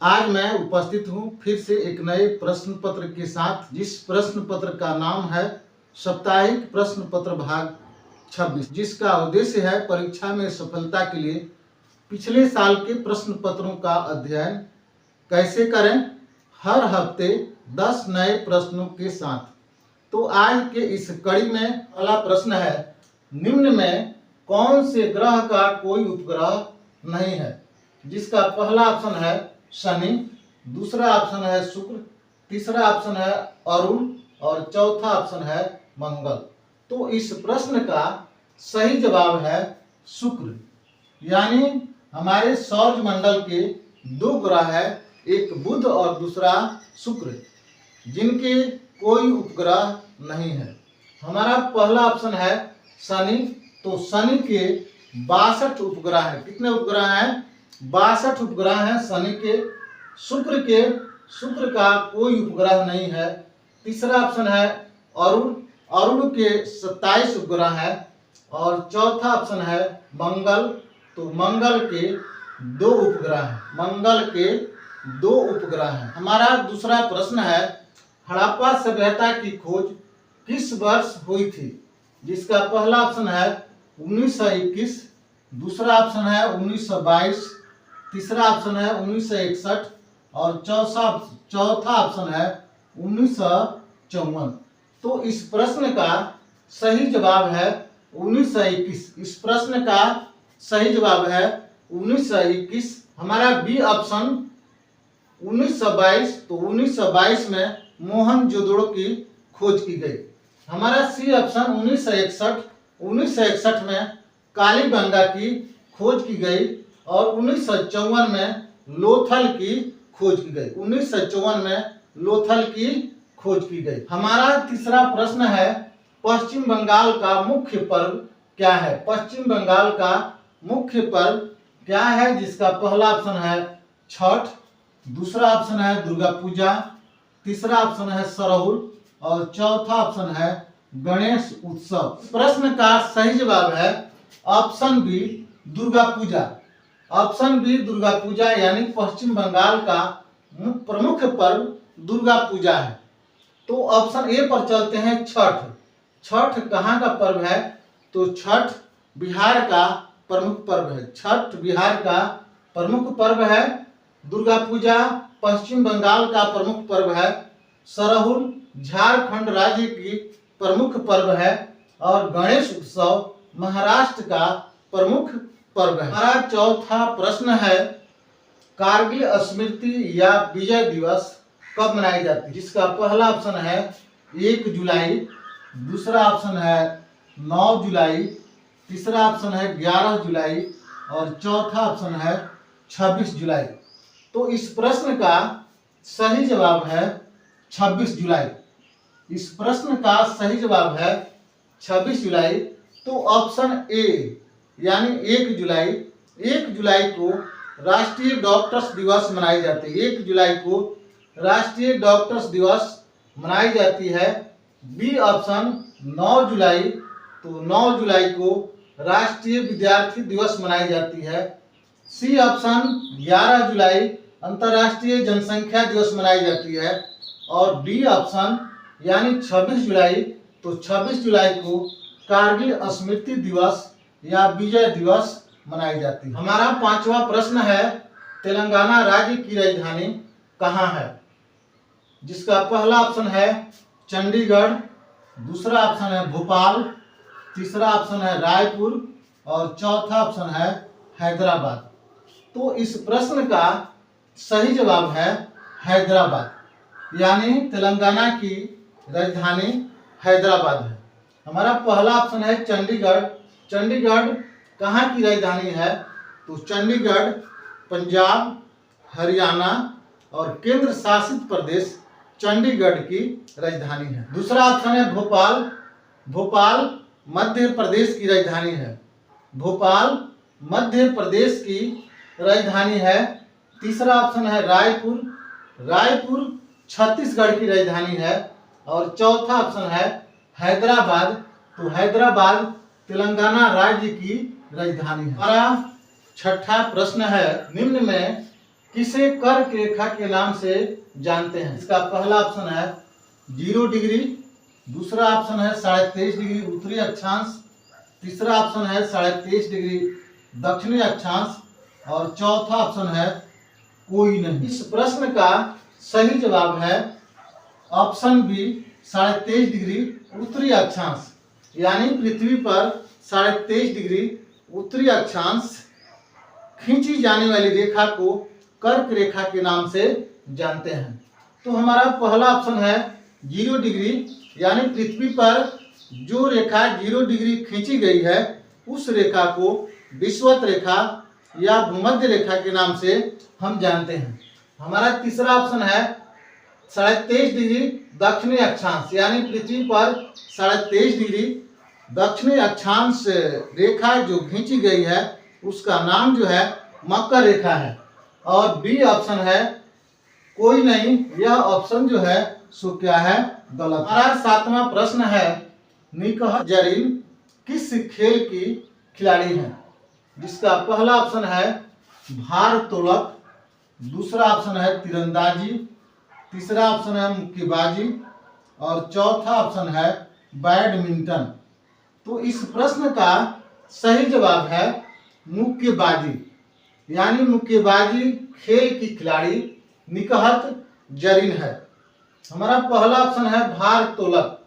आज मैं उपस्थित हूँ फिर से एक नए प्रश्न पत्र के साथ, जिस प्रश्न पत्र का नाम है साप्ताहिक प्रश्न पत्र भाग 26, जिसका उद्देश्य है परीक्षा में सफलता के लिए पिछले साल के प्रश्न पत्रों का अध्ययन कैसे करें, हर हफ्ते 10 नए प्रश्नों के साथ। तो आज के इस कड़ी में पहला प्रश्न है, निम्न में कौन से ग्रह का कोई उपग्रह नहीं है? जिसका पहला ऑप्शन है शनि, दूसरा ऑप्शन है शुक्र, तीसरा ऑप्शन है अरुण और चौथा ऑप्शन है मंगल। तो इस प्रश्न का सही जवाब है शुक्र। यानी हमारे सौर मंडल के दो ग्रह है, एक बुध और दूसरा शुक्र, जिनके कोई उपग्रह नहीं है। हमारा पहला ऑप्शन है शनि। तो शनि के 62 उपग्रह है। कितने उपग्रह हैं? 62 उपग्रह हैं शनि के। शुक्र का कोई उपग्रह नहीं है। तीसरा ऑप्शन है अरुण। अरुण के 27 उपग्रह है। और चौथा ऑप्शन है मंगल। तो मंगल के 2 उपग्रह हैं। मंगल के 2 उपग्रह हैं। हमारा दूसरा प्रश्न है, हड़प्पा सभ्यता की खोज किस वर्ष हुई थी? जिसका पहला ऑप्शन है 1921, दूसरा ऑप्शन है 1922, तीसरा ऑप्शन है 1961 और चौथा ऑप्शन है 1954। तो इस प्रश्न का सही जवाब है 1921। इस प्रश्न का सही जवाब है 1921। हमारा बी ऑप्शन 1922। तो 1922 में मोहनजोदड़ो की खोज की गई। हमारा सी ऑप्शन 1961 में कालीबंगा की खोज की गई और 1954 में लोथल की खोज की गई। 1954 में लोथल की खोज की गई। हमारा तीसरा प्रश्न है, पश्चिम बंगाल का मुख्य पर्व क्या है? पश्चिम बंगाल का मुख्य पर्व क्या है? जिसका पहला ऑप्शन है छठ, दूसरा ऑप्शन है दुर्गा पूजा, तीसरा ऑप्शन है सरहुल और चौथा ऑप्शन है गणेश उत्सव। प्रश्न का सही जवाब है option B Durga Puja. Option B Durga Puja, यानी पश्चिम बंगाल का प्रमुख पर्व दुर्गा पूजा है। तो ऑप्शन ए पर चलते हैं, छठ। छठ कहाँ का पर्व है? तो छठ बिहार का प्रमुख पर्व है। छठ बिहार का प्रमुख पर्व है। दुर्गा पूजा पश्चिम बंगाल का प्रमुख पर्व है। सरहुल झारखंड राज्य की प्रमुख पर्व है और गणेश उत्सव महाराष्ट्र का प्रमुख पर्व है। हमारा चौथा प्रश्न है, कारगिल स्मृति या विजय दिवस कब मनाई जाती है? जिसका पहला ऑप्शन है 1 जुलाई, दूसरा ऑप्शन है 9 जुलाई, तीसरा ऑप्शन है 11 जुलाई और चौथा ऑप्शन है 26 जुलाई। तो इस प्रश्न का सही जवाब है 26 जुलाई। इस प्रश्न का सही जवाब है 26 जुलाई। तो ऑप्शन ए यानी 1 जुलाई, 1 जुलाई को राष्ट्रीय डॉक्टर्स दिवस मनाई जाती है। 1 जुलाई को राष्ट्रीय डॉक्टर्स दिवस मनाई जाती है। बी ऑप्शन 9 जुलाई। तो 9 जुलाई को राष्ट्रीय विद्यार्थी दिवस मनाई जाती है। सी ऑप्शन 11 जुलाई अंतर्राष्ट्रीय जनसंख्या दिवस मनाई जाती है। और डी ऑप्शन यानी 26 जुलाई, तो 26 जुलाई को कारगिल स्मृति दिवस या विजय दिवस मनाई जाती है। हमारा पांचवा प्रश्न है, तेलंगाना राज्य की राजधानी कहाँ है? जिसका पहला ऑप्शन है चंडीगढ़, दूसरा ऑप्शन है भोपाल, तीसरा ऑप्शन है रायपुर और चौथा ऑप्शन है हैदराबाद। तो इस प्रश्न का सही जवाब है हैदराबाद, यानी तेलंगाना की राजधानी हैदराबाद है। हमारा पहला ऑप्शन है चंडीगढ़। चंडीगढ़ कहाँ की राजधानी है? तो चंडीगढ़ पंजाब, हरियाणा और केंद्र शासित प्रदेश चंडीगढ़ की राजधानी है। दूसरा ऑप्शन है भोपाल। भोपाल मध्य प्रदेश की राजधानी है। भोपाल मध्य प्रदेश की राजधानी है। तीसरा ऑप्शन है रायपुर। रायपुर छत्तीसगढ़ की राजधानी है। और चौथा ऑप्शन है हैदराबाद। तो हैदराबाद तेलंगाना राज्य की राजधानी है। हमारा छठा प्रश्न है, निम्न में किसे कर्क रेखा के नाम से जानते हैं? इसका पहला ऑप्शन है 0 डिग्री, दूसरा ऑप्शन है 23.5 डिग्री उत्तरी अक्षांश, तीसरा ऑप्शन है 23.5 डिग्री दक्षिणी अक्षांश और चौथा ऑप्शन है कोई नहीं। इस प्रश्न का सही जवाब है ऑप्शन बी 23.5 डिग्री उत्तरी अक्षांश, यानी पृथ्वी पर 23.5 डिग्री उत्तरी अक्षांश खींची जाने वाली रेखा को कर्क रेखा के नाम से जानते हैं। तो हमारा पहला ऑप्शन है 0 डिग्री, यानी पृथ्वी पर जो रेखा 0 डिग्री खींची गई है उस रेखा को विषुवत रेखा या भूमध्य रेखा के नाम से हम जानते हैं। हमारा तीसरा ऑप्शन है 23.5 डिग्री दक्षिणी अक्षांश, यानी पृथ्वी पर 23.5 डिग्री दक्षिणी अक्षांश रेखा जो खींची गई है उसका नाम जो है मकर रेखा है। और बी ऑप्शन है कोई नहीं, यह ऑप्शन जो है सो क्या है, गलत। हमारा सातवां प्रश्न है निकहत जरीन किस खेल की खिलाड़ी है? जिसका पहला ऑप्शन है भारोत्तोलक, दूसरा ऑप्शन है तीरंदाजी, तीसरा ऑप्शन है मुक्केबाजी और चौथा ऑप्शन है बैडमिंटन। तो इस प्रश्न का सही जवाब है मुक्केबाजी, यानी मुक्केबाजी खेल की खिलाड़ी निकहत जरीन है। हमारा पहला ऑप्शन है भारोत्तोलक,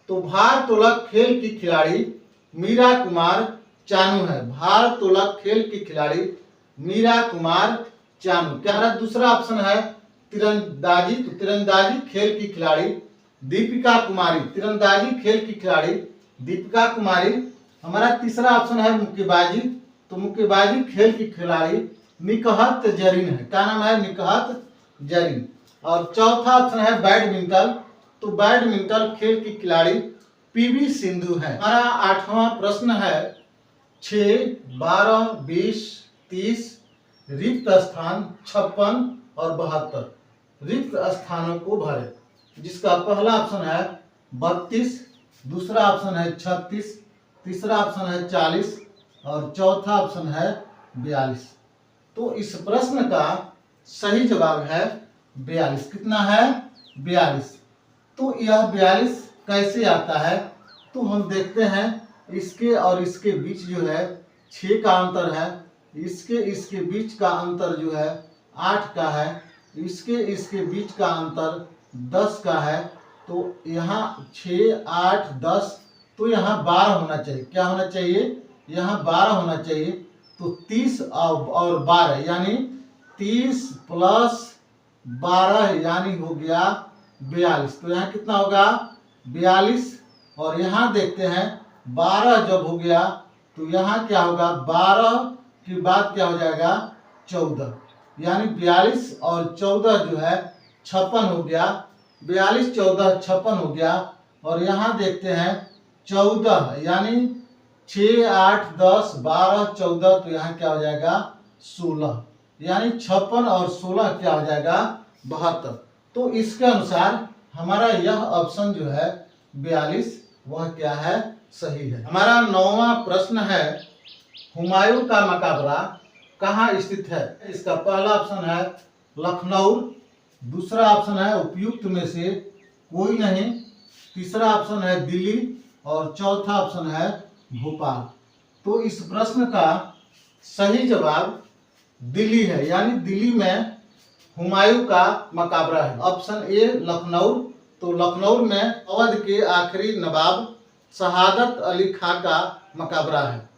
तो भारोत्तोलक खेल की खिलाड़ी मीरा कुमार चानू है। भारोत्तोलक खेल की खिलाड़ी मीरा कुमार चानू। क्या हमारा दूसरा ऑप्शन है तीरंदाजी, तो तीरंदाजी खेल की खिलाड़ी दीपिका कुमारी। तीरंदाजी खेल की खिलाड़ी दीपिका कुमारी। हमारा तीसरा ऑप्शन है मुक्केबाजी, तो मुक्केबाजी खेल की खिलाड़ी निकहत जरीन है। क्या नाम है? निकहत जरीन। और चौथा ऑप्शन है बैडमिंटन, तो बैडमिंटन खेल की खिलाड़ी पीवी सिंधु है। हमारा आठवां प्रश्न है 6, 12, 20, 30 रिक्त स्थान 56 और 72 रिक्त स्थानों को भरे। जिसका पहला ऑप्शन है 32, दूसरा ऑप्शन है 36, तीसरा ऑप्शन है 40 और चौथा ऑप्शन है 42। तो इस प्रश्न का सही जवाब है 42। कितना है? 42। तो यह 42 कैसे आता है? तो हम देखते हैं इसके और इसके बीच जो है 6 का अंतर है, इसके बीच का अंतर जो है 8 का है, इसके बीच का अंतर 10 का है। तो यहाँ 6, 8, 10, तो यहाँ 12 होना चाहिए। क्या होना चाहिए? यहाँ 12 होना चाहिए। तो 30 और 12 यानी 30 प्लस 12 यानी हो गया 42। तो यहाँ कितना होगा? 42। और यहाँ देखते हैं 12 जब हो गया तो यहाँ क्या होगा? 12 के बाद क्या हो जाएगा? 14, यानी 42 और 14 जो है 56 हो गया। 42, 14, 56 हो गया। और यहाँ देखते हैं 14 यानी 6, 8, 10, 12, 14, तो यहाँ क्या हो जाएगा? 16, यानी 56 और 16 क्या हो जाएगा? 72। तो इसके अनुसार हमारा यह ऑप्शन जो है 42 वह क्या है? सही है। हमारा 9वां प्रश्न है हुमायूं का मकबरा कहाँ स्थित है? इसका पहला ऑप्शन है लखनऊ, दूसरा ऑप्शन है उपयुक्त में से कोई नहीं, तीसरा ऑप्शन है दिल्ली और चौथा ऑप्शन है भोपाल। तो इस प्रश्न का सही जवाब दिल्ली है, यानी दिल्ली में हुमायूं का मकबरा है। ऑप्शन ए लखनऊ, तो लखनऊ में अवध के आखिरी नवाब शहादत अली खां का मकबरा है।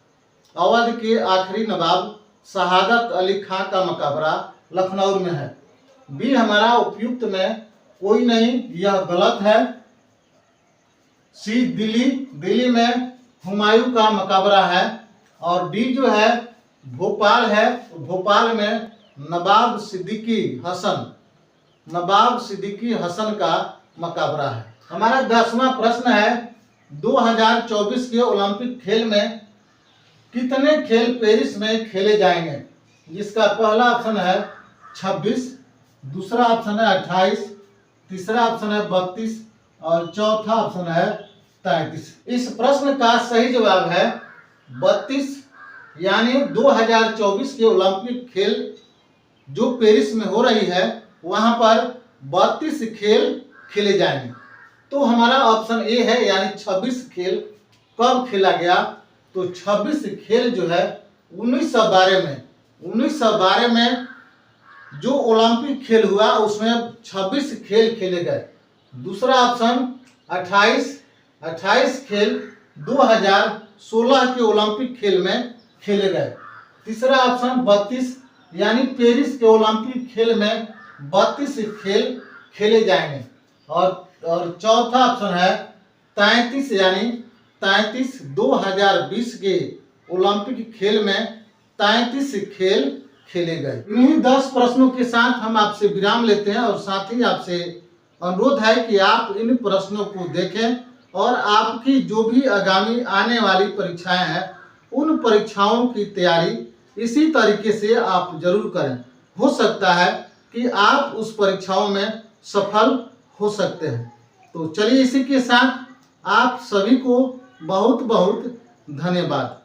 अवध के आखिरी नवाब शहादत अली खां का मकबरा लखनऊ में है। बी हमारा उपयुक्त में कोई नहीं, यह गलत है। सी दिल्ली में हुमायूं का मकबरा है। और डी जो है भोपाल है, तो भोपाल में नवाब सिद्दीकी हसन का मकबरा है। हमारा 10वां प्रश्न है 2024 के ओलंपिक खेल में कितने खेल पेरिस में खेले जाएंगे? जिसका पहला ऑप्शन है 26, दूसरा ऑप्शन है 28, तीसरा ऑप्शन है 32 और चौथा ऑप्शन है 33। इस प्रश्न का सही जवाब है 32, यानी 2024 के ओलंपिक खेल जो पेरिस में हो रही है वहां पर 32 खेल खेले जाएंगे। तो हमारा ऑप्शन ए है, यानी 26 खेल कब खेला गया? तो 26 खेल जो है 1912 में जो ओलंपिक खेल हुआ उसमें 26 खेल खेले गए। दूसरा ऑप्शन 28 खेल 2016 के ओलंपिक खेल में खेले गए। तीसरा ऑप्शन 32, यानी पेरिस के ओलंपिक खेल में 32 खेल खेले जाएंगे। और चौथा ऑप्शन है 33, यानी 2020 के ओलंपिक खेल में 33 खेल खेले गए। इन्हीं 10 प्रश्नों के साथ हम आपसे विराम लेते हैं और साथ ही आपसे अनुरोध है कि आप इन प्रश्नों को देखें और आपकी जो भी आगामी आने वाली परीक्षाएं हैं उन परीक्षाओं की तैयारी इसी तरीके से आप जरूर करें। हो सकता है कि आप उस परीक्षाओं में सफल हो सकते हैं। तो चलिए इसी के साथ आप सभी को बहुत बहुत धन्यवाद।